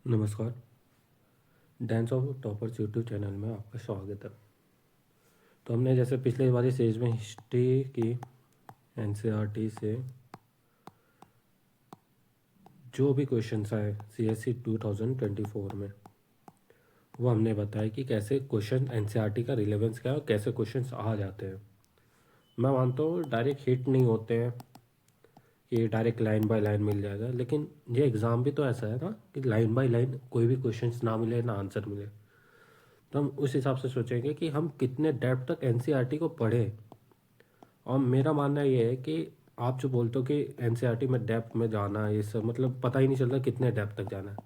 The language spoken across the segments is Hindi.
नमस्कार। Dance of toppers YouTube channel में आपका स्वागत है। तो हमने जैसे पिछले वाली सीरीज में हिस्ट्री की एनसीईआरटी से जो भी क्वेश्चंस आए सीएससी 2024 में, वो हमने बताया कि कैसे क्वेश्चन एनसीईआरटी का रिलेवेंस क्या है और कैसे क्वेश्चंस आ जाते हैं। मैं मानता हूँ डायरेक्ट हिट नहीं होते हैं कि डायरेक्ट लाइन बाय लाइन मिल जाएगा, लेकिन ये एग्ज़ाम भी तो ऐसा है ना कि लाइन बाय लाइन कोई भी क्वेश्चंस ना मिले ना आंसर मिले। तो हम उस हिसाब से सोचेंगे कि हम कितने डेप्थ तक एनसीईआरटी को पढ़ें। और मेरा मानना ये है कि आप जो बोलते हो कि एनसीईआरटी में डेप्थ में जाना, ये सब मतलब पता ही नहीं चलता कितने डेप्थ तक जाना है।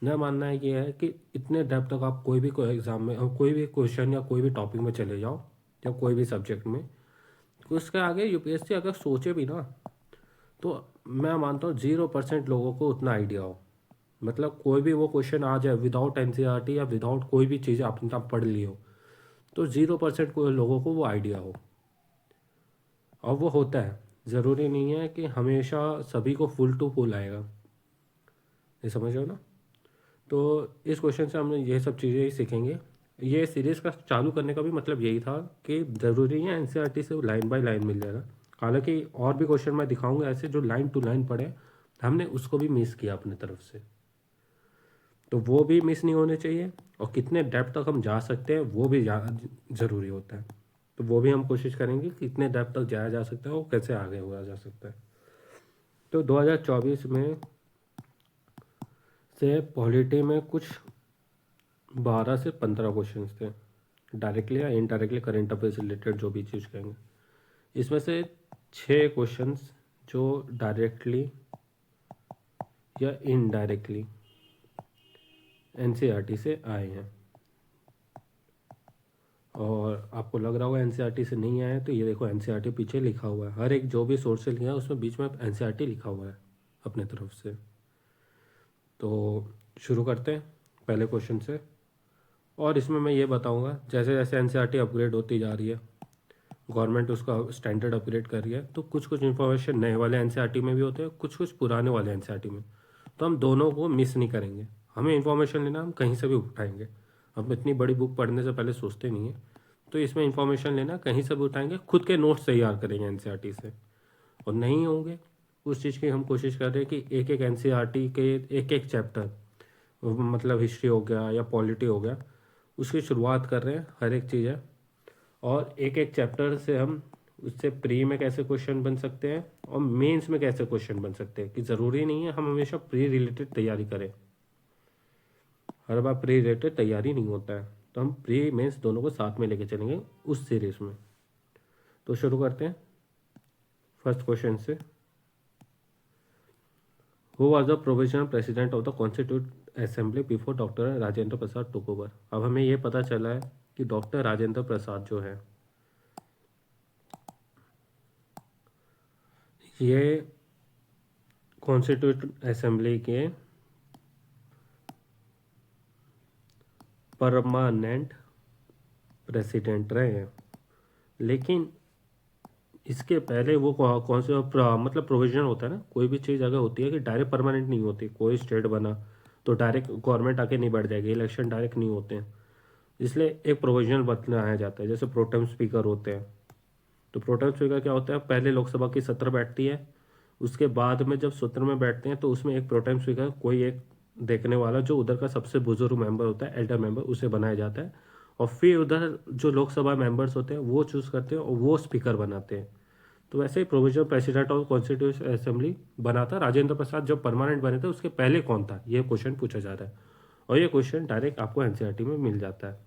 मेरा मानना है ये है कि इतने डेप्थ तक आप कोई भी एग्ज़ाम में कोई भी क्वेश्चन या कोई भी टॉपिक में चले जाओ या कोई भी सब्जेक्ट में, तो उसके आगे यूपीएससी अगर सोचे भी ना, तो मैं मानता हूँ 0% लोगों को उतना आइडिया हो। मतलब कोई भी वो क्वेश्चन आ जाए विदाउट एनसीईआरटी या विदाउट कोई भी चीज़ आपने पढ़ ली हो, तो 0% लोगों को वो आइडिया हो। और वो होता है, ज़रूरी नहीं है कि हमेशा सभी को फुल टू फुल आएगा। ये समझ रहे हो ना। तो इस क्वेश्चन से हम ये सब चीज़ें ही सीखेंगे। ये सीरीज़ का चालू करने का भी मतलब यही था कि ज़रूरी है एनसीईआरटी से लाइन बाय लाइन मिल जाएगा। हालांकि और भी क्वेश्चन मैं दिखाऊंगा ऐसे जो लाइन टू लाइन पढ़े, हमने उसको भी मिस किया अपनी तरफ से, तो वो भी मिस नहीं होने चाहिए। और कितने डेप्थ तक हम जा सकते हैं वो भी ज़रूरी होता है। तो वो भी हम कोशिश करेंगे कि कितने डेप्थ तक जाया जा सकता है और कैसे आगे हुआ जा सकता है। तो 2024 में से पॉलिटी में कुछ 12 से 15 क्वेश्चंस थे, डायरेक्टली या इनडायरेक्टली करंट अफेयर से रिलेटेड जो भी चीज़ कहेंगे। इसमें से 6 क्वेश्चंस जो डायरेक्टली या इनडायरेक्टली एनसीईआरटी से आए हैं। और आपको लग रहा होगा एनसीईआरटी से नहीं आया है, तो ये देखो एनसीईआरटी पीछे लिखा हुआ है। हर एक जो भी सोर्स से लिखा है उसमें बीच में एनसीईआरटी लिखा हुआ है अपने तरफ से। तो शुरू करते हैं पहले क्वेश्चन से। और इसमें मैं ये बताऊंगा जैसे जैसे एनसीईआरटी अपग्रेड होती जा रही है, गवर्नमेंट उसका स्टैंडर्ड अपग्रेड कर रही है, तो कुछ कुछ इन्फॉर्मेशन नए वाले एनसीईआरटी में भी होते हैं, कुछ कुछ पुराने वाले एनसीईआरटी में। तो हम दोनों को मिस नहीं करेंगे। हमें इन्फॉर्मेशन लेना हम कहीं से भी उठाएंगे। हम इतनी बड़ी बुक पढ़ने से पहले सोचते नहीं हैं। तो इसमें इन्फॉर्मेशन लेना कहीं से भी उठाएंगे, खुद के नोट्स तैयार करेंगे एनसीईआरटी से। और नहीं होंगे उस चीज़ की हम कोशिश कर रहे हैं कि एक एक एनसीईआरटी के एक एक चैप्टर, मतलब हिस्ट्री हो गया या पॉलिटी हो गया, उसकी शुरुआत कर रहे हैं हर एक चीज़ है। और एक एक चैप्टर से हम उससे प्री में कैसे क्वेश्चन बन सकते हैं और मेंस में कैसे क्वेश्चन बन सकते हैं, कि ज़रूरी नहीं है हम हमेशा प्री रिलेटेड तैयारी करें। हर बार प्री रिलेटेड तैयारी नहीं होता है, तो हम प्री मेंस दोनों को साथ में लेके चलेंगे उस सीरीज में। तो शुरू करते हैं फर्स्ट क्वेश्चन से। Who was the provisional president of the constitute assembly before doctor Rajendra Prasad took over. अब हमें यह पता चला है कि डॉक्टर राजेंद्र प्रसाद जो है, ये कॉन्स्टिट्यूट असेंबली के परमानेंट प्रेसिडेंट रहे हैं। लेकिन इसके पहले वो कौन से मतलब प्रोविजनल होता है ना, कोई भी चीज़ अगर होती है कि डायरेक्ट परमानेंट नहीं होती। कोई स्टेट बना तो डायरेक्ट गवर्नमेंट आके नहीं बढ़ जाएगी, इलेक्शन डायरेक्ट नहीं होते हैं, इसलिए एक प्रोविजनल बनाया जाता है। जैसे प्रोटेम स्पीकर होते हैं, तो प्रोटेम स्पीकर क्या होता है, पहले लोकसभा की सत्र बैठती है, उसके बाद में जब सत्र में बैठते हैं तो उसमें एक प्रोटेम स्पीकर, कोई एक देखने वाला जो उधर का सबसे बुजुर्ग मेंबर होता है, एल्डर मेंबर, उसे बनाया जाता है। और फिर उधर जो लोकसभा मेंबर्स होते हैं वो चूज़ करते हैं और वो स्पीकर बनाते हैं। तो वैसे ही provisional president of constitution assembly बना था राजेंद्र प्रसाद। जब परमानेंट बने थे उसके पहले कौन था, ये क्वेश्चन पूछा जा रहा है। और ये क्वेश्चन डायरेक्ट आपको एनसीईआरटी में मिल जाता है।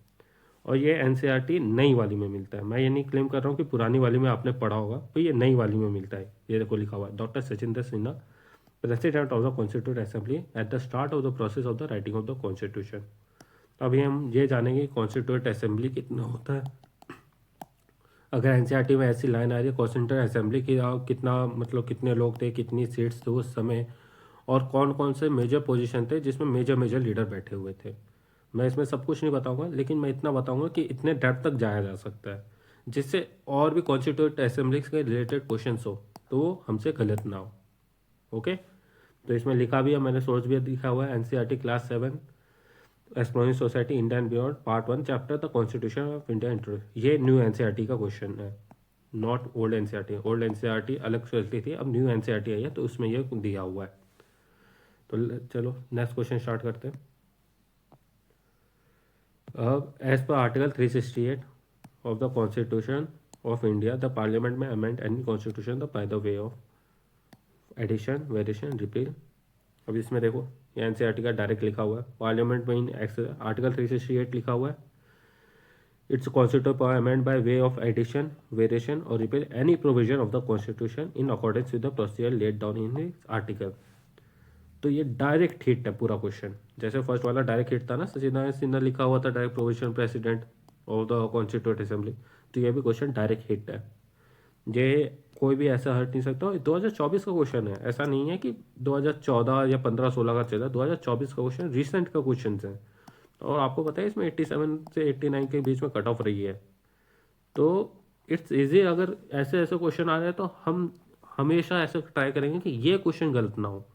और ये एनसीईआरटी नई वाली में मिलता है। मैं ये नहीं क्लेम कर रहा हूँ कि पुरानी वाली में आपने पढ़ा होगा, तो ये नई वाली में मिलता है। ये देखो लिखा हुआ है, doctor Sachinder Sinha, president of the constitute assembly at the start of the process of the writing of the constitution. अभी हम ये जानेंगे कॉन्स्टिट्यूट असेंबली कितना होता है। अगर एनसीईआरटी में ऐसी लाइन आ रही है कॉन्स्टिट्यूंट असेंबली की, कितना मतलब कितने लोग थे, कितनी सीट्स थे उस समय, और कौन कौन से मेजर पोजीशन थे जिसमें मेजर मेजर लीडर बैठे हुए थे। मैं इसमें सब कुछ नहीं बताऊंगा, लेकिन मैं इतना बताऊंगा कि इतने डेप्थ तक जाया जा सकता है जिससे और भी कॉन्स्टिट्यूंट असेंबली के रिलेटेड क्वेश्चन हो तो वो हमसे गलत ना हो। ओके, तो इसमें लिखा भी है, मैंने सोर्स भी लिखा हुआ है, NCERT class 7 exploring society India and beyond part 1 chapter the constitution of India introduction. ये न्यू एनसीईआरटी का क्वेश्चन है, not old NCERT. Old NCERT अलग चलती थी, अब न्यू एनसीईआरटी आई है तो उसमें ये दिया हुआ है। तो चलो नेक्स्ट क्वेश्चन स्टार्ट करते हैं। अब as per article 368 of the Constitution of India, the Parliament may amend any constitution by the way of addition, variation, repeal। अब इसमें देखो ये एनसीईआरटी का डायरेक्ट लिखा हुआ है, पार्लियामेंट में इन आर्टिकल 368 लिखा हुआ है, it's constitute power amend by way of addition, variation और repeal any provision of the constitution in accordance with the procedure laid down in this article. तो ये डायरेक्ट हिट है पूरा क्वेश्चन, जैसे फर्स्ट वाला डायरेक्ट हिट था ना, सचिदानंद सिन्हा लिखा हुआ था direct provision president of the constitute assembly, तो ये भी क्वेश्चन डायरेक्ट हिट है। ये कोई भी ऐसा हट नहीं सकता। 2024 का क्वेश्चन है, ऐसा नहीं है कि 2014 या 15-16 का चला, 2024 का क्वेश्चन रिसेंट का क्वेश्चन है। और आपको पता है इसमें 87 से 89 के बीच में कट ऑफ रही है। तो इट्स ईजी, अगर ऐसे ऐसे क्वेश्चन आ रहे हैं तो हम हमेशा ऐसे ट्राई करेंगे कि ये क्वेश्चन गलत ना हो।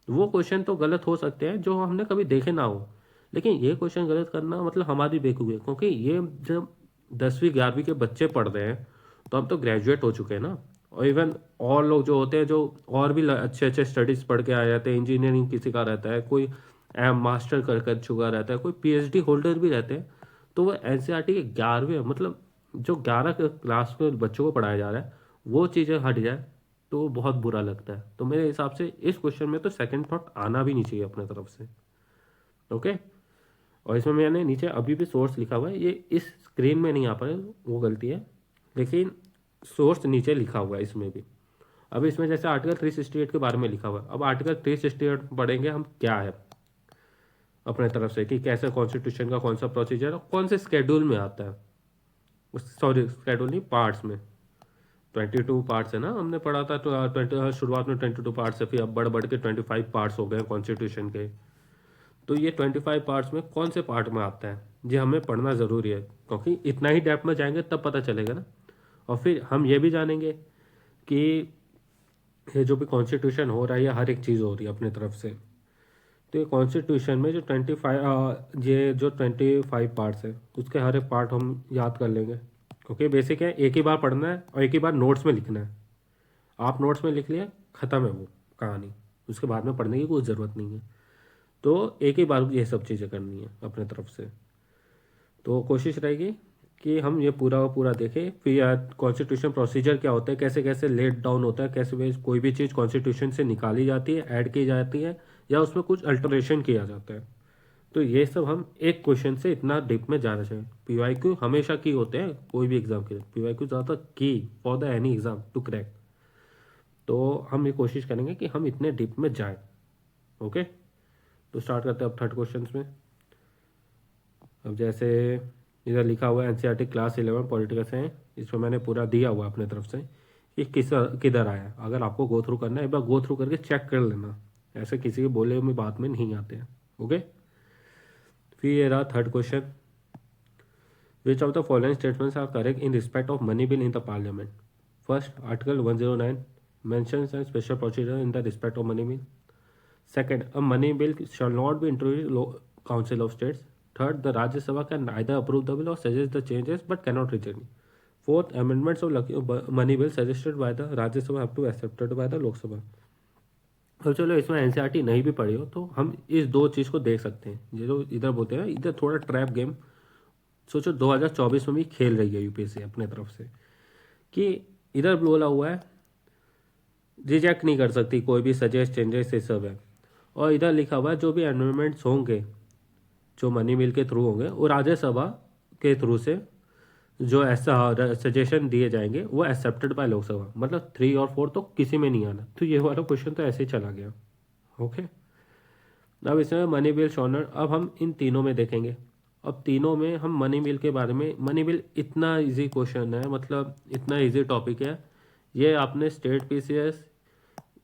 वो क्वेश्चन तो गलत हो सकते हैं जो हमने कभी देखे ना हो, लेकिन ये क्वेश्चन गलत करना मतलब हमारी बेवकूफ़ी है, क्योंकि ये जब 10वीं 11वीं के बच्चे पढ़ रहे हैं तो हम तो ग्रेजुएट हो चुके हैं ना। और इवन और लोग जो होते हैं जो और भी अच्छे अच्छे स्टडीज़ पढ़ के आ जाते हैं, इंजीनियरिंग किसी का रहता है, कोई मास्टर कर चुका रहता है, कोई पीएचडी होल्डर भी रहते हैं, तो वो एनसीईआरटी के 11वें मतलब जो 11 क्लास में बच्चों को पढ़ाया जा रहा है वो चीज़ें हट जाए तो बहुत बुरा लगता है। तो मेरे हिसाब से इस क्वेश्चन में तो सेकंड थॉट आना भी नहीं चाहिए अपने तरफ से। ओके, और इसमें मैंने नीचे अभी भी सोर्स लिखा हुआ है, ये इस स्क्रीन में नहीं आ पा रहा, वो गलती है, लेकिन सोर्स नीचे लिखा हुआ है इसमें भी। अब इसमें जैसे आर्टिकल 368 के बारे में लिखा हुआ है, अब आर्टिकल 368 पढ़ेंगे हम क्या है अपने तरफ से, कि कैसे कॉन्स्टिट्यूशन का कौन सा प्रोसीजर है, कौन से स्केड्यूल में आता है, सॉरी स्केड्यूल नहीं, पार्ट्स में। 22 पार्ट्स है ना, हमने पढ़ा था तो 20 शुरुआत में 22 पार्ट्स है, फिर अब बढ़ बढ़ के 25 पार्ट्स हो गए कॉन्स्टिट्यूशन के। तो ये 25 पार्ट्स में कौन से पार्ट में आता है ये हमें पढ़ना ज़रूरी है, क्योंकि इतना ही डेप्थ में जाएंगे तब पता चलेगा ना। और फिर हम ये भी जानेंगे कि ये जो भी कॉन्स्टिट्यूशन हो रहा है या हर एक चीज़ हो रही है अपने तरफ से, तो ये कॉन्स्टिट्यूशन में जो 25 पार्ट्स है उसके हर एक पार्ट हम याद कर लेंगे, क्योंकि बेसिक है, एक ही बार पढ़ना है और एक ही बार नोट्स में लिखना है। आप नोट्स में लिख लिया, ख़त्म है वो कहानी, उसके बाद में पढ़ने की कोई ज़रूरत नहीं है। तो एक ही बार ये सब चीज़ें करनी है अपने तरफ से। तो कोशिश रहेगी कि हम ये पूरा का पूरा देखें, फिर कॉन्स्टिट्यूशन प्रोसीजर क्या होता है, कैसे कैसे लेट डाउन होता है, कैसे कोई भी चीज़ कॉन्स्टिट्यूशन से निकाली जाती है, ऐड की जाती है या उसमें कुछ अल्टरेशन किया जाता है। तो ये सब हम एक क्वेश्चन से इतना डीप में जाना चाहिए। पीवाईक्यू हमेशा की होते हैं कोई भी एग्जाम के लिए, पीवाईक्यू ज़्यादा की for the any exam to crack. तो हम ये कोशिश करेंगे कि हम इतने डीप में जाएं। ओके, तो स्टार्ट करते हैं अब थर्ड क्वेश्चन में। अब जैसे इधर लिखा हुआ है एनसीईआरटी क्लास 11 पॉलिटिकल साइंस, इसमें मैंने पूरा दिया हुआ अपने तरफ से कि किधर आया। अगर आपको गो थ्रू करना है एक बार गो थ्रू करके चेक कर लेना, ऐसे किसी के बोले हुए बात में नहीं आते हैं। ओके, फिर ये रहा third question, which of the following statements are correct in respect of money bill in the parliament. First, article 109 mentions a special procedure in the respect of money bill. Second, a money bill shall not be introduced Council of States. Third, the Rajya Sabha can neither approve the bill or suggest the changes but cannot reject it. Fourth, amendments of money bill suggested by the Rajya Sabha have to be accepted by the Lok Sabha. तो चलो इसमें एनसीईआरटी नहीं भी पढ़ी हो तो हम इस दो चीज़ को देख सकते हैं। ये जो इधर बोलते हैं इधर थोड़ा ट्रैप गेम सोचो 2024 में भी खेल रही है यूपीएससी अपने तरफ से, कि इधर बोला हुआ है रिजेक्ट नहीं कर सकती कोई भी सजेस्ट चेंजेस ये सब है, और इधर लिखा हुआ है जो भी अमेंडमेंट्स होंगे जो मनी बिल के थ्रू होंगे वो राज्यसभा के थ्रू से जो ऐसा सजेशन दिए जाएंगे वो एक्सेप्टेड बाय लोकसभा, मतलब 3 और 4 तो किसी में नहीं आना। तो ये वाला क्वेश्चन तो ऐसे ही चला गया। ओके, अब इसमें मनी बिल शॉनर, अब हम इन तीनों में देखेंगे। अब तीनों में हम मनी बिल के बारे में, मनी बिल इतना इजी क्वेश्चन है, मतलब इतना इजी टॉपिक है, ये आपने स्टेट पीसीएस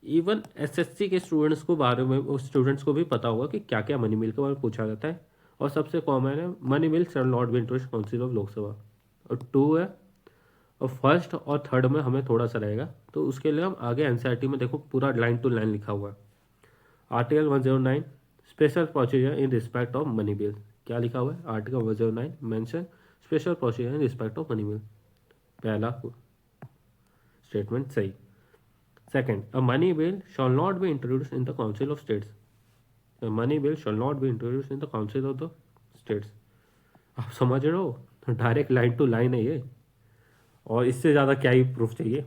इवन एसएससी के स्टूडेंट्स को बारे में स्टूडेंट्स को भी पता होगा कि क्या क्या मनी बिल के बारे में पूछा जाता है। और सबसे कॉमन है money bill shall not be introduced council of Lok Sabha, और 2 है। और फर्स्ट और थर्ड में हमें थोड़ा सा रहेगा, तो उसके लिए हम आगे एनसीईआरटी में देखो पूरा लाइन टू लाइन लिखा हुआ है। Article 109 special procedure in respect of money bill. क्या लिखा हुआ है? Article 109 mention special procedure in respect of money bill. पहला स्टेटमेंट सही। Second, a money bill shawl not be introduce in the council of states. A money bill shawl not be introduce in the council of the states. आप समझ रहे हो? डायरेक्ट लाइन टू लाइन है ये, और इससे ज़्यादा क्या ही प्रूफ चाहिए?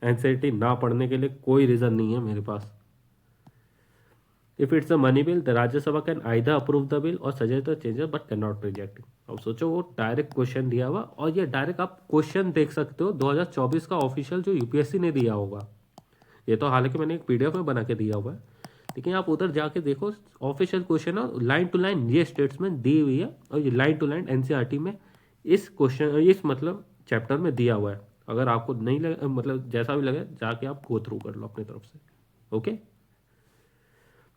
एनसीईआरटी ना पढ़ने के लिए कोई रीज़न नहीं है मेरे पास। If it's a money bill the Rajya Sabha can either approve the bill और suggest the changes but can not reject. अब सोचो, वो डायरेक्ट क्वेश्चन दिया हुआ, और ये डायरेक्ट आप क्वेश्चन देख सकते हो 2024 का ऑफिशियल जो यूपीएससी ने दिया होगा। ये तो हालांकि मैंने एक पीडीएफ में बना के दिया हुआ है, लेकिन आप उधर जाके देखो ऑफिशियल क्वेश्चन है, लाइन टू लाइन ये स्टेटमेंट दी हुई है, और ये लाइन टू लाइन एनसीईआरटी में इस क्वेश्चन इस मतलब चैप्टर में दिया हुआ है। अगर आपको नहीं लगे, मतलब जैसा भी लगे, जाके आप गो थ्रू कर लो अपनी तरफ से। ओके,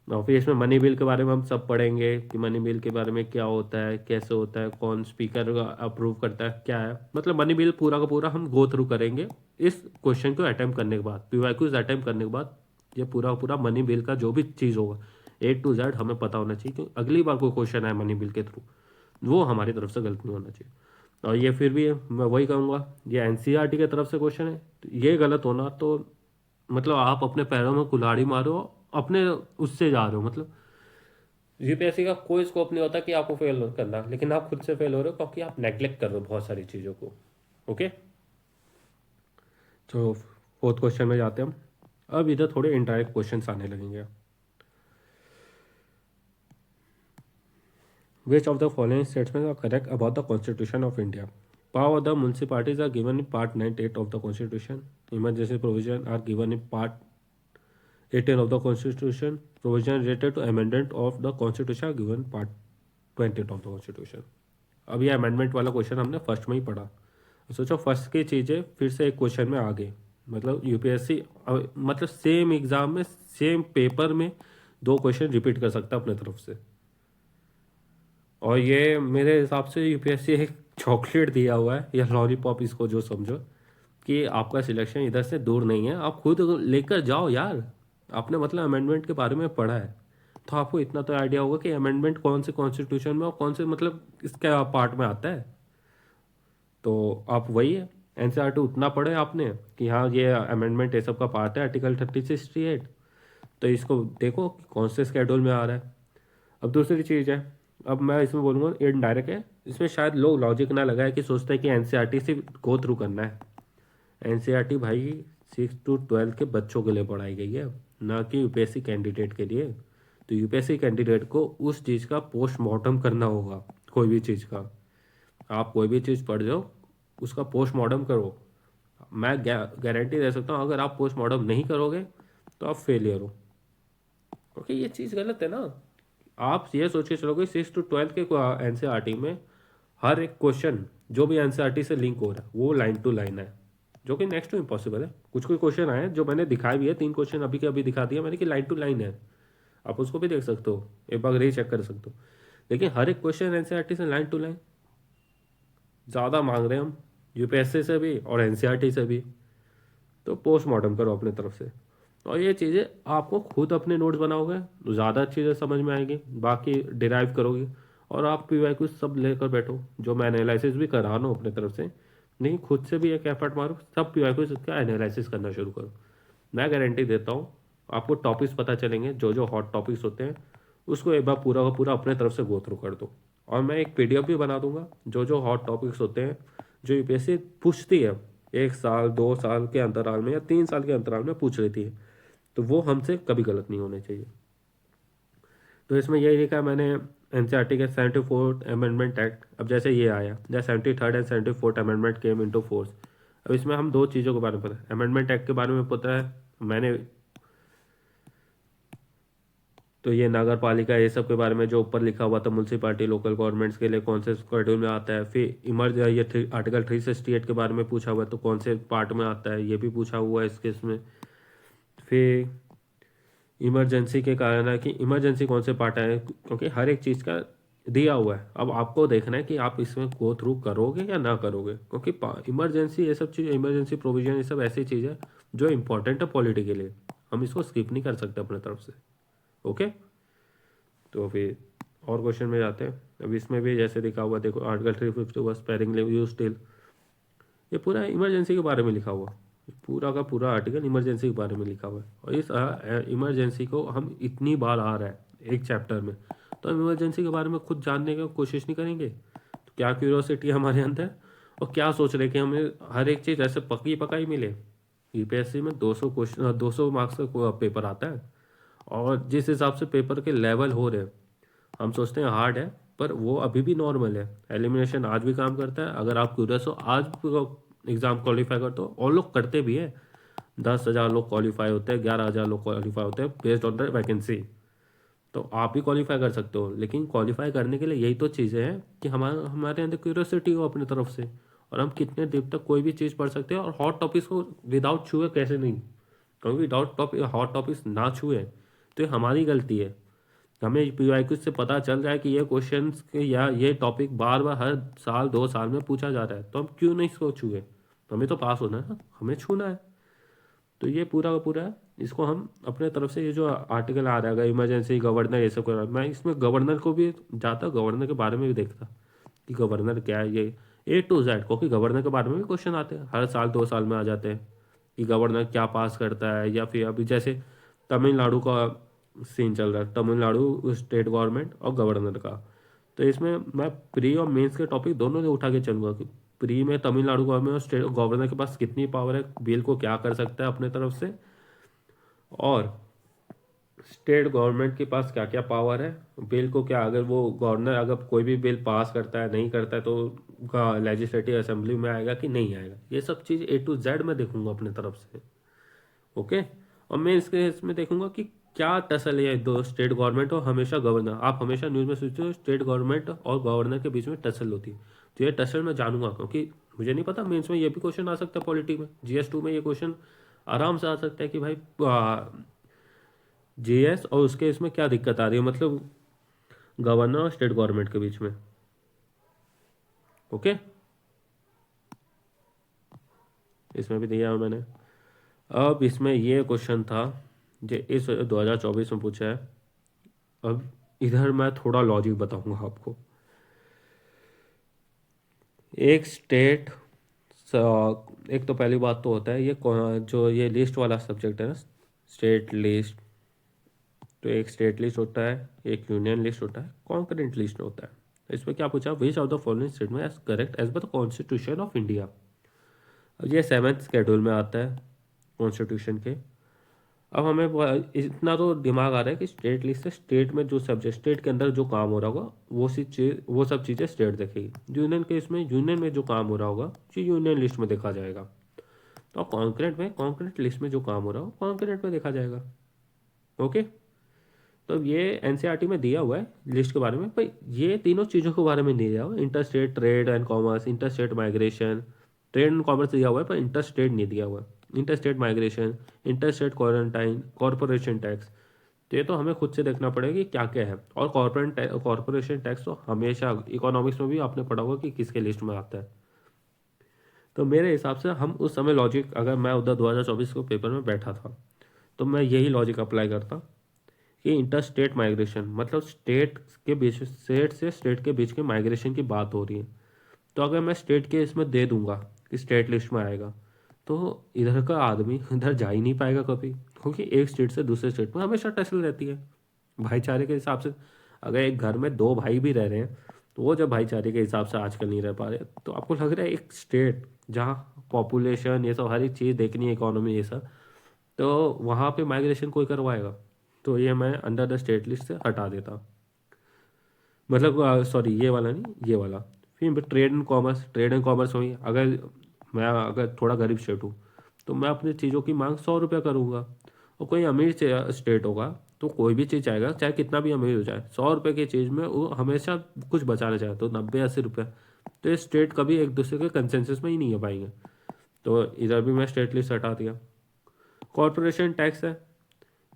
ऑफिस में मनी बिल के बारे में हम सब पढ़ेंगे कि मनी बिल के बारे में क्या होता है, कैसे होता है, कौन स्पीकर अप्रूव करता है, क्या है, मतलब मनी बिल पूरा का पूरा हम गो थ्रू करेंगे इस क्वेश्चन को अटेम्प्ट करने के बाद, पीवाईक्यूज अटेम्प्ट करने के बाद। ये पूरा का पूरा मनी बिल का जो भी चीज़ होगा A to Z हमें पता होना चाहिए, क्योंकि अगली बार कोई क्वेश्चन आए मनी बिल के थ्रू, वो हमारी तरफ से गलत नहीं होना चाहिए। और ये फिर भी मैं वही कहूँगा, ये एनसीईआरटी की तरफ से क्वेश्चन है, तो ये गलत होना तो मतलब आप अपने पैरों में कुल्हाड़ी मारो, अपने उससे जा रहे हो। मतलब यूपीएससी का कोई स्कोप नहीं होता कि आपको फेल करना, लेकिन आप खुद से फेल हो रहे हो क्योंकि आप नेग्लेक्ट कर रहे हो बहुत सारी चीज़ों को। ओके, तो फोर्थ क्वेश्चन में जाते हैं हम। अब इधर थोड़े इनडायरेक्ट क्वेश्चन आने लगेंगे। Which of the following statements are correct about the constitution of India? Power of the municipalities are given in part 98 of the constitution. Emergency provision are given in part 18 of the Constitution. Provision related to amendment of the Constitution are given part 28 of the Constitution. अब ये अमेंडमेंट वाला क्वेश्चन हमने फर्स्ट में ही पढ़ा। सोचो फर्स्ट की चीज़ें फिर से एक क्वेश्चन में आ गई, मतलब यूपीएससी मतलब सेम एग्जाम में सेम पेपर में दो क्वेश्चन रिपीट कर सकता है अपने तरफ से। और ये मेरे हिसाब से यूपीएससी एक चॉकलेट दिया हुआ है या लॉलीपॉप, इसको जो समझो, कि आपका सिलेक्शन इधर से दूर नहीं है, आप खुद लेकर जाओ यार। आपने मतलब अमेंडमेंट के बारे में पढ़ा है तो आपको इतना तो आइडिया होगा कि अमेंडमेंट कौन से कॉन्स्टिट्यूशन में और कौन से मतलब इसका पार्ट में आता है। तो आप वही है, एनसीईआरटी उतना पढ़े आपने कि हाँ ये अमेंडमेंट ये सब का पार्ट है, आर्टिकल 3068, तो इसको देखो कौन से स्केड्यूल में आ रहा है। अब दूसरी चीज़ है, अब मैं इसमें बोलूँगा इनडायरेक्ट है, इसमें शायद लोग लॉजिक ना लगाए कि सोचते हैं कि एनसीईआरटी से गो थ्रू करना है। एनसीईआरटी भाई 6 to 12 के बच्चों के लिए पढ़ाई गई है, ना कि यूपीएससी कैंडिडेट के लिए। तो यूपीएससी कैंडिडेट को उस चीज़ का पोस्टमार्टम करना होगा, कोई भी चीज़ का। आप कोई भी चीज़ पढ़ जाओ, उसका पोस्टमार्टम करो। मैं गारंटी दे सकता हूँ, अगर आप पोस्टमार्टम नहीं करोगे तो आप फेलियर हो, क्योंकि ये चीज़ गलत है ना। आप ये सोच के चलोगे 6 to 12 के एनसीईआरटी में हर एक क्वेश्चन जो भी एनसीईआरटी से लिंक हो रहा है वो लाइन टू लाइन है, जो कि नेक्स्ट टू इम्पॉसिबल है। कुछ कुछ क्वेश्चन आए जो मैंने दिखाए भी है, 3 क्वेश्चन अभी के अभी दिखा दिया मैंने कि लाइन टू लाइन है, आप उसको भी देख सकते हो, एक बार री चेक कर सकते हो। लेकिन हर एक क्वेश्चन एनसीईआरटी से लाइन टू लाइन ज़्यादा मांग रहे हैं हम, यूपीएससी से भी और एनसीईआरटी से भी। तो पोस्टमार्टम करो अपने तरफ से, और ये चीज़ें आपको खुद अपने नोट्स बनाओगे तो ज़्यादा चीज़ें समझ में आएगी, बाकी डिराइव करोगे। और आप पीवाईक्यू सब लेकर बैठो, जो मैं एनालिसिस भी करा रहा हूँ अपने तरफ से, नहीं खुद से भी एक एफर्ट मारो, सब पीवाईक्यू का एनालिसिस करना शुरू करो। मैं गारंटी देता हूँ आपको टॉपिक्स पता चलेंगे, जो जो हॉट टॉपिक्स होते हैं उसको एक बार पूरा का पूरा अपने तरफ से गो थ्रू कर दो। और मैं एक पीडीएफ भी बना दूंगा, जो जो हॉट टॉपिक्स होते हैं जो यूपीएससी पूछती है 1 साल 2 साल के अंतराल में या 3 साल के अंतराल में पूछ लेती है, तो वो हमसे कभी गलत नहीं होने चाहिए। तो इसमें यही लिखा मैंने, एनसीईआरटी के 74th अमेंडमेंट एक्ट, अब जैसे ये आया, जैसे 73rd and 74th amendment came into force. अब इसमें हम दो चीज़ों के बारे में पता है, अमेंडमेंट एक्ट के बारे में पता है मैंने, तो ये नगर पालिका ये सब के बारे में जो ऊपर लिखा हुआ था, म्यूनसिपालिटी लोकल गवर्नमेंट्स के लिए कौन से शेड्यूल में आता है। फिर ये आर्टिकल 368 के बारे में पूछा हुआ है, तो कौन से पार्ट में आता है ये भी पूछा हुआ है इस केस में। फिर इमरजेंसी के कारण है कि इमरजेंसी कौन से पार्ट है, क्योंकि हर एक चीज़ का दिया हुआ है। अब आपको देखना है कि आप इसमें गो थ्रू करोगे या ना करोगे, क्योंकि इमरजेंसी ये सब चीज़, इमरजेंसी प्रोविजन ये सब ऐसी चीज़ है जो इंपॉर्टेंट है पॉलिटी के लिए, हम इसको स्किप नहीं कर सकते अपने तरफ से। ओके, तो फिर और क्वेश्चन में जाते हैं। अब इसमें भी जैसे लिखा हुआ देखो, आर्टिकल 350 स्पेयरिंगली यूज स्टिल, ये पूरा इमरजेंसी के बारे में लिखा हुआ, पूरा का पूरा आर्टिकल इमरजेंसी के बारे में लिखा हुआ है। और इस इमरजेंसी को हम इतनी बार आ रहा है एक चैप्टर में, तो हम इमरजेंसी के बारे में खुद जानने की कोशिश नहीं करेंगे? तो क्या क्यूरियोसिटी हमारे अंदर, और क्या सोच रहे कि हमें हर एक चीज़ ऐसे पकी पकाई मिले? यूपीएससी में 200 क्वेश्चन, 200 मार्क्स का पेपर आता है, और जिस हिसाब से पेपर के लेवल हो रहे हैं, हम सोचते हैं हार्ड है, पर वो अभी भी नॉर्मल है। एलिमिनेशन आज भी काम करता है। अगर आप क्यूरियस हो, आज एग्ज़ाम क्वालिफाई करते हो, और लोग करते भी है। 10,000 लोग क्वालिफाई होते हैं, 11,000 लोग क्वालिफाई होते हैं बेस्ड ऑन द वैकेंसी। तो आप भी क्वालिफाई कर सकते हो, लेकिन क्वालिफाई करने के लिए यही तो चीज़ें हैं कि हमारे अंदर क्यूरियोसिटी हो अपनी तरफ से, और हम कितने डीप तक कोई भी चीज़ पढ़ सकते हैं। और हॉट टॉपिक्स को विदाउट छुए कैसे नहीं, क्योंकि विदाउट टॉपिक हॉट टॉपिक्स ना छुए तो ये हमारी गलती है। हमें पीवाईक्यू से पता चल रहा है कि ये क्वेश्चन या ये टॉपिक बार बार हर साल 2 साल में पूछा जा रहा है, तो हम क्यों नहीं इसको छुए? हमें तो पास होना है ना, हमें छूना है। तो ये पूरा का पूरा है, इसको हम अपने तरफ से, ये जो आर्टिकल आ रहा है इमरजेंसी गवर्नर ये सब कर रहा है, मैं इसमें गवर्नर को भी जाता, गवर्नर के बारे में भी देखता कि गवर्नर क्या है, ये A to Z, क्योंकि गवर्नर के बारे में भी क्वेश्चन आते हैं, हर साल 2 साल में आ जाते हैं कि गवर्नर क्या पास करता है। या फिर अभी जैसे तमिलनाडु का सीन चल रहा है, तमिलनाडु स्टेट गवर्नमेंट और गवर्नर का, तो इसमें मैं प्री और मेंस के टॉपिक दोनों ने उठा के चलूँगा कि प्री में तमिलनाडु गवर्नमेंट और स्टेट गवर्नर के पास कितनी पावर है, बिल को क्या कर सकता है अपने तरफ से, और स्टेट गवर्नमेंट के पास क्या क्या पावर है, बिल को क्या, अगर वो गवर्नर अगर कोई भी बिल पास करता है नहीं करता है तो लेजिस्लेटिव असेंबली में आएगा कि नहीं आएगा, ये सब चीज़ A to Z में देखूंगा अपने तरफ से। ओके, और मैं इसमें देखूंगा कि क्या टसल है दो स्टेट गवर्नमेंट और हमेशा गवर्नर। आप हमेशा न्यूज़ में सोचते हो स्टेट गवर्नमेंट और गवर्नर के बीच में टसल होती है, तो ये टसल मैं जानूंगा, क्योंकि मुझे नहीं पता, मेंस में ये भी क्वेश्चन आ सकता है, पॉलिटी में GS2 में ये क्वेश्चन आराम से आ सकता है कि भाई GS और उसके इसमें क्या दिक्कत आ रही है, मतलब गवर्नर और स्टेट गवर्नमेंट के बीच में। ओके, इसमें भी दिया है मैंने। अब इसमें ये क्वेश्चन था जो इस 2024 में पूछा है। अब इधर मैं थोड़ा लॉजिक बताऊंगा आपको। एक स्टेट, एक तो पहली बात तो होता है ये जो ये लिस्ट वाला सब्जेक्ट है ना, स्टेट लिस्ट, तो एक स्टेट लिस्ट होता है, एक यूनियन लिस्ट होता है, कॉन्करेंट लिस्ट होता है। इसमें क्या पूछा, which of the following statement as correct as per the constitution of India. अब ये 7th शेड्यूल में आता है कॉन्स्टिट्यूशन के। अब हमें इतना तो दिमाग आ रहा है कि स्टेट लिस्ट से स्टेट में जो सब्जेक्ट, स्टेट के अंदर जो काम हो रहा होगा वो सब चीज़ें स्टेट देखेगी। यूनियन के इसमें यूनियन में जो काम हो रहा होगा जो यूनियन लिस्ट में देखा जाएगा। तो कॉन्करेंट लिस्ट में जो काम हो रहा हो कॉन्करेंट में देखा जाएगा। ओके, तो ये एनसीईआरटी में दिया हुआ है लिस्ट के बारे में, भाई ये तीनों चीज़ों के बारे में नहीं दिया हुआ। Inter state trade and commerce, inter state migration, trade and commerce दिया हुआ है पर इंटर स्टेट नहीं दिया हुआ है। Inter state migration, inter state quarantine, corporation tax, तो ये तो हमें खुद से देखना पड़ेगा कि क्या क्या है। और कॉरपोरेशन टैक्स तो हमेशा इकोनॉमिक्स में भी आपने पढ़ा होगा कि किसके लिस्ट में आता है। तो मेरे हिसाब से हम उस समय लॉजिक, अगर मैं उधर 2024 को पेपर में बैठा था तो मैं यही लॉजिक अप्लाई करता कि इंटर स्टेट माइग्रेशन मतलब स्टेट के बीच, स्टेट से स्टेट के बीच के माइग्रेशन की बात हो रही है। तो अगर मैं स्टेट के इसमें दे दूंगा कि स्टेट लिस्ट में आएगा, तो इधर का आदमी इधर जा ही नहीं पाएगा कभी, क्योंकि एक स्टेट से दूसरे स्टेट में हमेशा टसल रहती है भाईचारे के हिसाब से। अगर एक घर में 2 भाई भी रह रहे हैं तो वो जब भाईचारे के हिसाब से आजकल नहीं रह पा रहे, तो आपको लग रहा है एक स्टेट जहाँ पॉपुलेशन ये सब हर एक चीज़ देखनी है, इकोनॉमी ये सब, तो वहाँ पे माइग्रेशन कोई करवाएगा? तो ये मैं अंडर द स्टेट लिस्ट से हटा देता, मतलब सॉरी ये वाला नहीं, ये वाला। फिर ट्रेड एंड कॉमर्स हुई, अगर थोड़ा गरीब स्टेट हूँ तो मैं अपनी चीज़ों की मांग 100 रुपये करूँगा, और कोई अमीर स्टेट होगा तो कोई भी चीज़ चाहेगा, चाहे कितना भी अमीर हो जाए, 100 रुपये की चीज़ में वो हमेशा कुछ बचाना चाहे, तो 90-80 रुपये। तो ये स्टेट कभी एक दूसरे के कंसेंसस में ही नहीं आ पाएंगे। तो इधर भी मैं स्टेट लिस्ट हटा दिया। कॉरपोरेशन टैक्स है,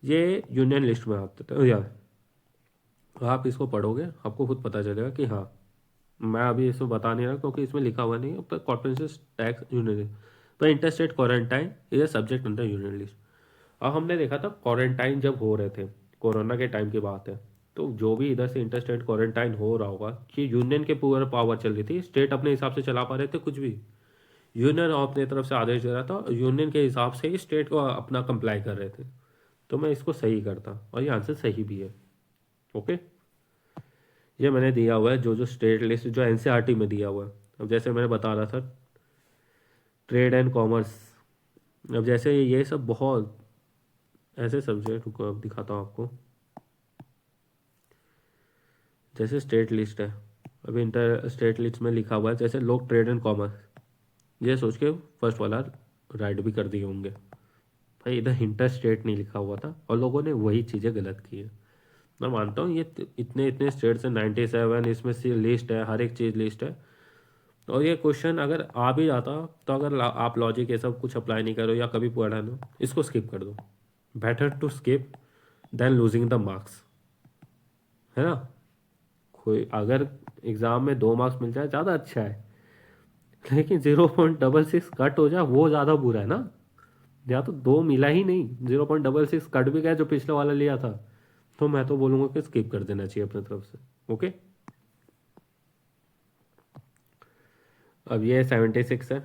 ये यूनियन लिस्ट में आता है यार, आप इसको पढ़ोगे आपको खुद पता चलेगा कि हाँ, मैं अभी इसमें बता नहीं रहा क्योंकि इसमें लिखा हुआ नहीं है, पर कॉर्पोरेशन टैक्स यूनियन लिस्ट, पर interstate quarantine is a subject under union list. अब हमने देखा था क्वारंटाइन जब हो रहे थे कोरोना के टाइम की बात है। तो जो भी इधर से इंटरस्टेट क्वारंटाइन हो रहा होगा कि यूनियन के पूरा पावर चल रही थी, स्टेट अपने हिसाब से चला पा रहे थे कुछ भी। यूनियन अपने तरफ से आदेश दे रहा था, यूनियन के हिसाब से ही स्टेट को अपना कंप्लाई कर रहे थे। तो मैं इसको सही करता और ये आंसर सही भी है। ओके, ये मैंने दिया हुआ है जो जो स्टेट लिस्ट जो एनसीईआरटी में दिया हुआ है। अब जैसे मैंने बता रहा था ट्रेड एंड कॉमर्स, अब जैसे ये सब बहुत ऐसे सब्जेक्ट, रुको अब दिखाता हूँ आपको। जैसे स्टेट लिस्ट है, अभी इंटर स्टेट लिस्ट में लिखा हुआ है जैसे लोग ट्रेड एंड कॉमर्स, ये सोच के फर्स्ट वाला राइट भी कर दिए होंगे। भाई इधर इंटर स्टेट नहीं लिखा हुआ था और लोगों ने वही चीज़ें गलत की है। मैं मानता हूँ ये इतने इतने स्टेट्स हैं, 97 इसमें से लिस्ट है, हर एक चीज़ लिस्ट है। और ये क्वेश्चन अगर आ भी जाता तो अगर आप लॉजिक ये सब कुछ अप्लाई नहीं करो या कभी पढ़ा ना, इसको स्किप कर दो। Better to skip than losing the marks, है ना। कोई अगर एग्ज़ाम में 2 मार्क्स मिल जाए ज़्यादा अच्छा है, लेकिन 0.66 कट हो जाए वो ज़्यादा बुरा है ना। या तो 2 मिला ही नहीं, 0.66 कट भी गया जो पिछले वाला लिया था, तो मैं तो बोलूँगा कि स्किप कर देना चाहिए अपनी तरफ से। ओके, अब ये 76 है।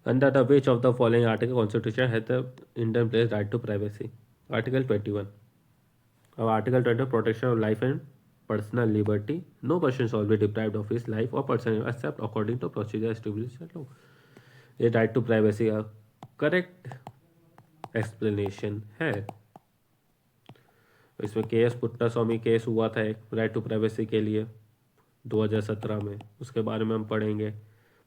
Under the which of the following article constitution has the Indian place right to privacy. Article 21। अब article 20 protection of life and personal liberty, no person shall be deprived of his life और personal except according to procedure established. ये राइट टू प्राइवेसी का करेक्ट एक्सप्लेनेशन है। इसमें केएस पुट्टास्वामी केस हुआ था एक राइट टू प्राइवेसी के लिए 2017 में, उसके बारे में हम पढ़ेंगे।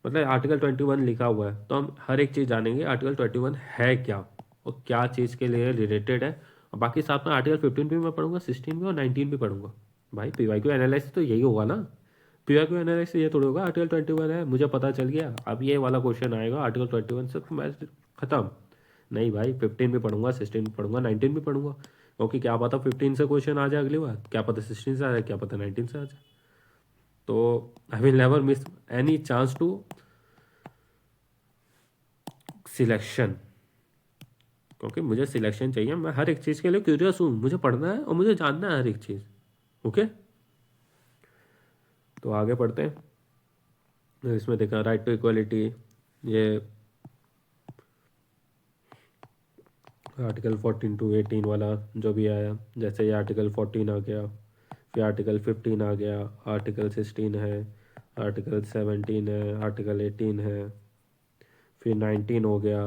मतलब आर्टिकल 21 लिखा हुआ है तो हम हर एक चीज़ जानेंगे आर्टिकल 21 है क्या और क्या चीज़ के लिए रिलेटेड है। और बाकी साथ में आर्टिकल 15 भी मैं पढ़ूंगा, 16 भी और 19 भी पढ़ूंगा। भाई पीवाईक्यू एनालिसिस तो यही होगा ना, पीवाईक्यू एनालिसिस ये थोड़ी होगा आर्टिकल 21 है मुझे पता चल गया अब ये वाला क्वेश्चन आएगा आर्टिकल 21 से तो मैं खत्म। नहीं भाई, 15 भी पढ़ूंगा, 16 भी पढ़ूंगा, 19 भी पढ़ूंगा, क्योंकि क्या पता 15 से क्वेश्चन आ जाए अगली बार, क्या पता 16 से आ जाए, क्या पता 19 से आ जाए। तो I will never miss any chance to selection, क्योंकि मुझे सिलेक्शन चाहिए। मैं हर एक चीज़ के लिए क्यूरियस हूँ, मुझे पढ़ना है और मुझे जानना है हर एक चीज़। ओके, तो आगे पढ़ते हैं। तो इसमें देखा राइट टू इक्वलिटी, ये आर्टिकल 14 to 18 वाला जो भी आया, जैसे ये आर्टिकल 14 आ गया, फिर आर्टिकल 15 आ गया, आर्टिकल 16 है, आर्टिकल 17 है, आर्टिकल 18 है, फिर 19 हो गया,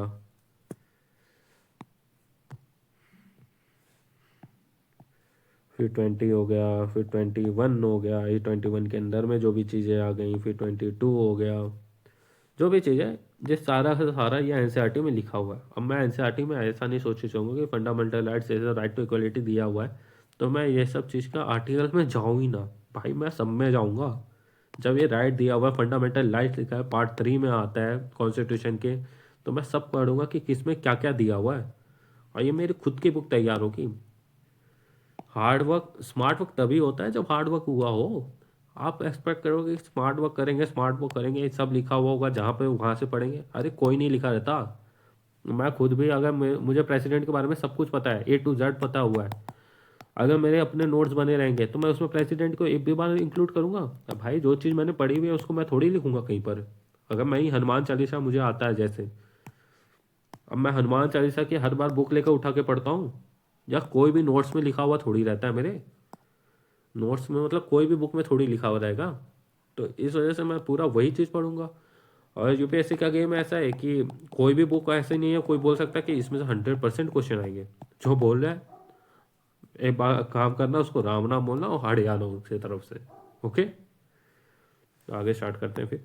फिर 20 हो गया, फिर 21 हो गया। ये 21 के अंदर में जो भी चीज़ें आ गई, फिर 22 हो गया। जो भी चीज़ है जिस सारा का सारा ये एनसीईआरटी में लिखा हुआ है। अब मैं एनसीईआरटी में ऐसा नहीं सोचना चाहूँगा कि फंडामेंटल राइट्स ऐसा राइट टू इक्वलिटी दिया हुआ है तो मैं ये सब चीज़ का आर्टिकल में जाऊँ ही ना। भाई मैं सब में जाऊँगा। जब ये राइट दिया हुआ है, फंडामेंटल राइट्स लिखा है, पार्ट 3 में आता है कॉन्स्टिट्यूशन के, तो मैं सब पढ़ूंगा कि किस में क्या क्या दिया हुआ है और ये मेरी खुद की बुक तैयार होगी। हार्ड वर्क स्मार्ट वर्क तभी होता है जब हार्ड वर्क हुआ हो। आप एक्सपेक्ट करोगे स्मार्ट वर्क करेंगे, स्मार्ट वर्क करेंगे, सब लिखा हुआ होगा जहाँ पे वहाँ से पढ़ेंगे, अरे कोई नहीं लिखा रहता। मैं खुद भी अगर मुझे प्रेसिडेंट के बारे में सब कुछ पता है, A to Z पता हुआ है, अगर मेरे अपने नोट्स बने रहेंगे तो मैं उसमें प्रेसिडेंट को एक भी बार इंक्लूड करूँगा। अब भाई जो चीज़ मैंने पढ़ी हुई है उसको मैं थोड़ी लिखूंगा कहीं पर। अगर मैं ही हनुमान चालीसा मुझे आता है जैसे, अब मैं हनुमान चालीसा की हर बार बुक लेकर उठा के पढ़ता हूँ या कोई भी नोट्स में लिखा हुआ थोड़ी रहता है मेरे नोट्स में, मतलब कोई भी बुक में थोड़ी लिखा हुआ रहेगा। तो इस वजह से मैं पूरा वही चीज़ पढ़ूंगा। और यूपीएससी का गेम ऐसा है कि कोई भी बुक ऐसे नहीं है कोई बोल सकता है कि इसमें से 100% क्वेश्चन आएंगे। जो बोल रहा है एक बार काम करना, उसको राम नाम बोलना और हट जाना उसकी तरफ से। ओके, तो आगे स्टार्ट करते हैं। फिर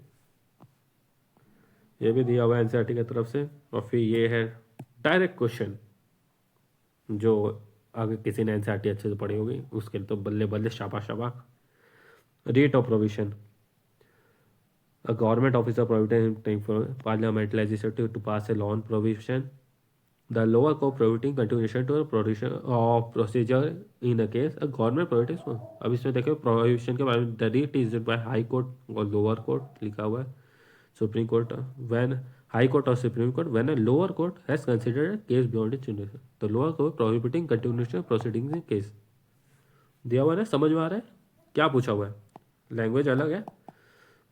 ये भी दिया हुआ है एनसीईआरटी की तरफ से। और फिर ये है डायरेक्ट क्वेश्चन, जो अगर किसी ने एनसीईआरटी अच्छे से पढ़ी होगी उसके लिए तो बल्ले बल्ले शाबाश शाबाश। Rate of provision, a government officer providing for parliament legislative to pass a law on provision, the lower court providing continuation to a provision of procedure in a case a government providing। अब इसमें देखो प्रोविजन के बारे में, the rate is by high court और लोअर कोर्ट लिखा हुआ है, supreme court, when high court और supreme court when a lower court has considered case beyond its jurisdiction, तो lower court prohibiting continuation proceedings in case. दिया हुआ है, समझ में आ रहा है क्या पूछा हुआ है? लैंग्वेज अलग है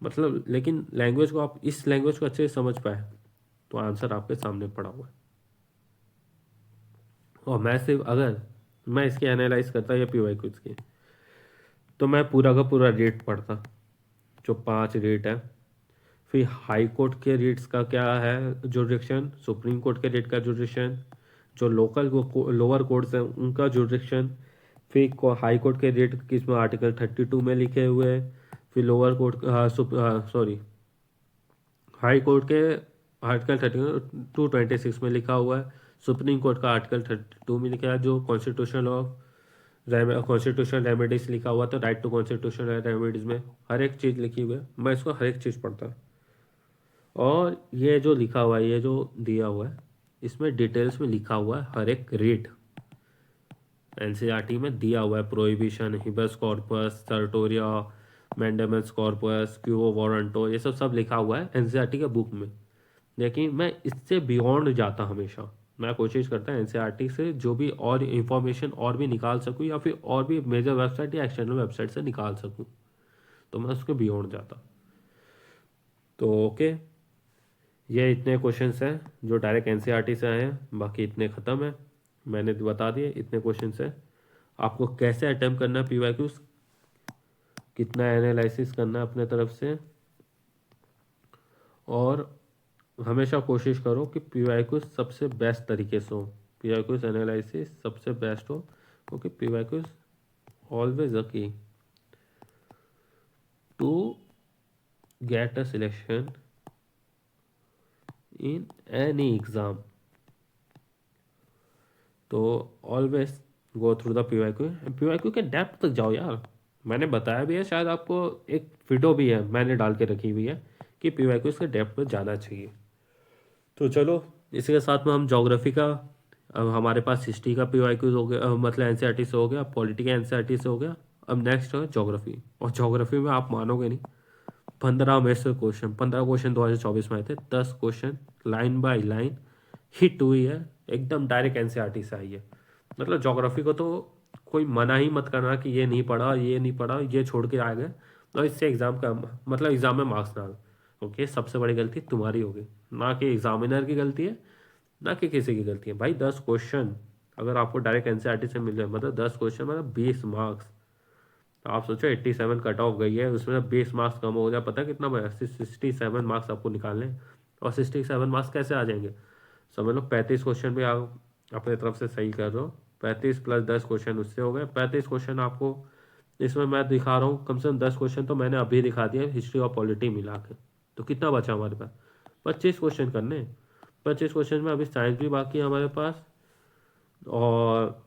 मतलब, लेकिन लैंग्वेज को आप इस लैंग्वेज को अच्छे से समझ पाए तो आंसर आपके सामने पड़ा हुआ है। और मैं सिर्फ अगर मैं इसकी एनालाइज करता या पीवाई क्यूज की, तो मैं पूरा का पूरा रेट पढ़ता, जो 5 रेट है, फिर हाई कोर्ट के रेट्स का क्या है जुरिडिक्शन, सुप्रीम कोर्ट के रेट का जुरिडिक्शन, जो लोकल लोअर कोर्ट्स हैं उनका जुरिडिक्शन, फिर हाई कोर्ट के रेट किसमें आर्टिकल 32 में लिखे हुए हैं, फिर lower court sorry high court के आर्टिकल 226 में लिखा हुआ है, सुप्रीम कोर्ट का आर्टिकल 32 में लिखा है जो कॉन्स्टिट्यूशन ऑफ कॉन्स्टिट्यूशनल रेमेडीज लिखा हुआ था, राइट टू कॉन्स्टिट्यूशनल रेमेडीज में हर एक चीज़ लिखी हुई है, मैं इसको हर एक चीज़ पढ़ता। और ये जो लिखा हुआ है, ये जो दिया हुआ है, इसमें डिटेल्स में लिखा हुआ है हर एक रेट, एनसीईआरटी में दिया हुआ है, prohibition, habeas corpus, certiorari, mandamus corpus, quo warranto, ये सब लिखा हुआ है एनसीईआरटी के बुक में। लेकिन मैं इससे बियॉन्ड जाता हमेशा, मैं कोशिश करता हूँ एनसीईआरटी से जो भी और इन्फॉर्मेशन और भी निकाल सकूँ या फिर और भी मेजर वेबसाइट या एक्सटर्नल वेबसाइट से निकाल सकूँ, तो मैं उसके बियॉन्ड जाता। तो ओके, ये इतने क्वेश्चंस हैं जो डायरेक्ट एनसीईआरटी से आए हैं, बाकी इतने ख़त्म है, मैंने बता दिए इतने क्वेश्चंस हैं। आपको कैसे अटेम्प्ट करना है पीवाईक्यूज, कितना एनालिसिस करना है अपने तरफ से, और हमेशा कोशिश करो कि पीवाईक्यूज सबसे बेस्ट तरीके से हो, पीवाईक्यूज एनालिसिस सबसे बेस्ट हो, क्योंकि PYQs always a key to get a selection in any exam. तो always go through the PYQ के डेप्थ तक जाओ यार, मैंने बताया भी है, शायद आपको एक वीडियो भी है मैंने डाल के रखी हुई है कि पीवाईक्यूज के डेप्थ में जाना चाहिए। तो चलो, इसी के साथ में हम ज्योग्राफी का, अब हमारे पास हिस्ट्री का पीवाईक्यूज हो गया, मतलब एनसीईआरटी से हो गया, पॉलिटी का एनसीईआरटी से हो गया, अब नेक्स्ट है ज्योग्राफी। और ज्योग्राफी में आप मानोगे नहीं, 15 में से क्वेश्चन, 15 क्वेश्चन 2024 में आए थे, 10 question line by line hit हुई है, एकदम डायरेक्ट एनसीईआरटी से आई है। मतलब ज्योग्राफी को तो कोई मना ही मत करना कि ये नहीं पढ़ा, ये नहीं पढ़ा, ये छोड़ के आ गए, और इससे एग्जाम का मतलब एग्जाम में मार्क्स ना आए, ओके, सबसे बड़ी गलती तुम्हारी होगी, ना कि एग्जामिनर की गलती है, ना कि किसी की गलती है। भाई 10 क्वेश्चन अगर आपको डायरेक्ट एनसीईआरटी से मिल जाए, मतलब 10 क्वेश्चन मतलब 20 मार्क्स, तो आप सोचो 87 कट ऑफ गई है, उसमें 20 मार्क्स कम हो जाए, पता कितना बड़ा, 67 मार्क्स आपको निकालने। और 67 मार्क्स कैसे आ जाएंगे, समझ लो 35 क्वेश्चन भी आप अपने तरफ से सही कर रहे हो, 35 प्लस 10 क्वेश्चन उससे हो गए 35 क्वेश्चन आपको, इसमें मैं दिखा रहा हूँ कम से कम 10 क्वेश्चन तो मैंने अभी दिखा दिया हिस्ट्री और पॉलिटी मिला के, तो कितना बचा हमारे पास, 25 क्वेश्चन करने। 25 क्वेश्चन में अभी साइंस भी बाकी है हमारे पास, और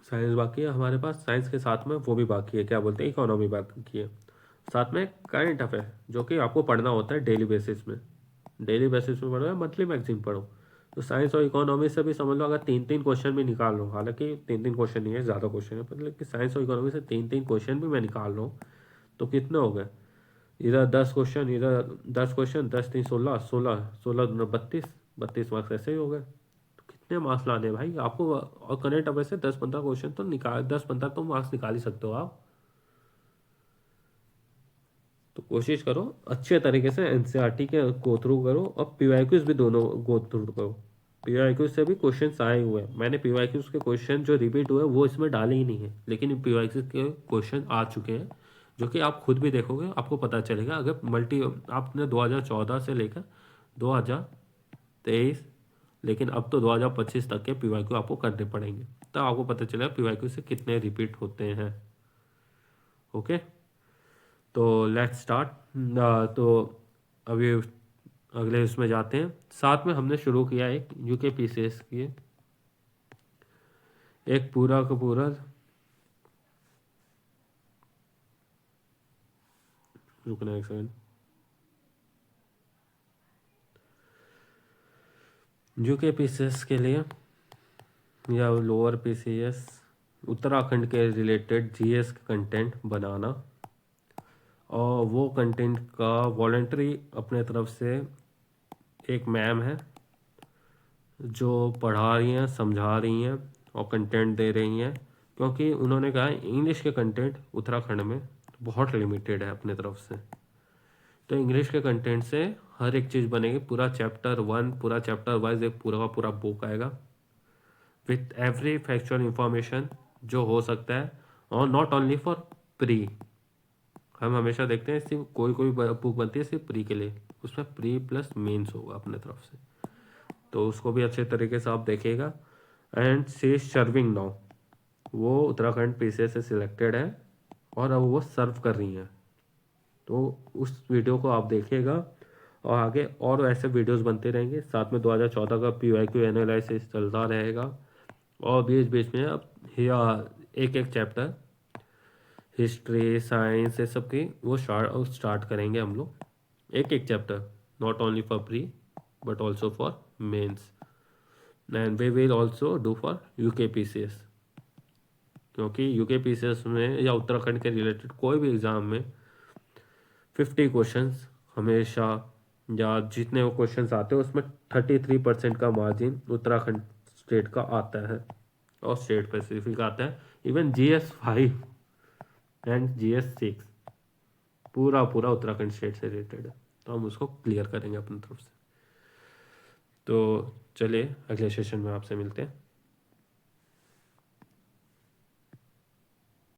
साइंस बाकी है हमारे पास, साइंस के साथ में वो भी बाकी है, क्या बोलते हैं, इकोनॉमी बाकी है, साथ में करंट अफेयर जो कि आपको पढ़ना होता है डेली बेसिस में, डेली बेसिस में पढ़ो या मंथली मैगजीन पढ़ो। तो साइंस और इकोनॉमी से भी समझ लो, अगर 3-3 क्वेश्चन भी निकाल लो, हालांकि 3-3 क्वेश्चन नहीं है, ज़्यादा क्वेश्चन है, पर लेकिन साइंस और इकोनॉमी से 3-3 क्वेश्चन भी मैं निकाल रहा हूँ, तो कितने हो गए, इधर 10 क्वेश्चन, इधर 10 क्वेश्चन, 10 3 16, 16 16 32, 32 मार्क्स ऐसे ही हो गए। तो कितने मार्क्स लाने भाई आपको, और करंट अफेयर से 10-15 क्वेश्चन तो निकाल, 10-15 तो मार्क्स निकाल ही सकते हो आप। तो कोशिश करो अच्छे तरीके से एनसीईआरटी के गो थ्रू करो, और पीवाईक्यूज भी दोनों गो थ्रू करो। पीवाईक्यूज से भी क्वेश्चन आए हुए हैं, मैंने पीवाईक्यूज के क्वेश्चन जो रिपीट हुए वो इसमें डाले ही नहीं है, लेकिन पीवाईक्यूज के क्वेश्चन आ चुके हैं, जो कि आप खुद भी देखोगे आपको पता चलेगा, अगर मल्टी आपने 2014 से लेकर 2023, लेकिन अब तो 2025 तक के पीवाईक्यू आपको करने पड़ेंगे, तब आपको पता चलेगा पीवाईक्यू से कितने रिपीट होते हैं। ओके, तो लेट्स स्टार्ट। तो अभी अगले उसमें जाते हैं, साथ में हमने शुरू किया एक यूके पीसीएस की एक पूरा का पूरा, रुकना एक सेकंड, यूके पीसीएस के लिए या लोअर पीसीएस उत्तराखंड के रिलेटेड जीएस कंटेंट बनाना, और वो कंटेंट का वॉलंटरी अपने तरफ से एक मैम है जो पढ़ा रही हैं, समझा रही हैं और कंटेंट दे रही हैं, क्योंकि उन्होंने कहा है इंग्लिश के कंटेंट उत्तराखंड में बहुत लिमिटेड है अपने तरफ से। तो इंग्लिश के कंटेंट से हर एक चीज़ बनेगी, पूरा चैप्टर 1, पूरा चैप्टर वाइज एक पूरा का पूरा बुक आएगा विथ एवरी फैक्चुअल इंफॉर्मेशन जो हो सकता है। और नॉट ओनली फॉर प्री, हम हमेशा देखते हैं सिर्फ कोई कोई बुक बनती है सिर्फ प्री के लिए, उसमें प्री प्लस मेंस होगा अपने तरफ से, तो उसको भी अच्छे तरीके से आप देखिएगा। And she is serving now, वो उत्तराखंड पीसीएस से सिलेक्टेड है और अब वो सर्व कर रही हैं, तो उस वीडियो को आप देखिएगा। और आगे और ऐसे वीडियोस बनते रहेंगे, साथ में 2014 का PYQ एनालिसिस चलता रहेगा, और बीच बीच में अब एक एक चैप्टर हिस्ट्री साइंस ये सब की वो स्टार्ट करेंगे हम लोग, एक एक chapter, not only for pre but also for mains, and we will also do for UKPCS, क्योंकि UKPCS में या उत्तराखंड के रिलेटेड कोई भी एग्ज़ाम में 50 क्वेश्चंस हमेशा, या जितने वो क्वेश्चंस आते हैं उसमें 33% का मार्जिन उत्तराखंड स्टेट का आता है, और स्टेट स्पेसिफिक आता है। इवन GS 5 एंड GS 6 पूरा पूरा उत्तराखंड स्टेट से रिलेटेड है, तो हम उसको क्लियर करेंगे अपनी तरफ से। तो चलिए अगले सेशन में आपसे मिलते हैं।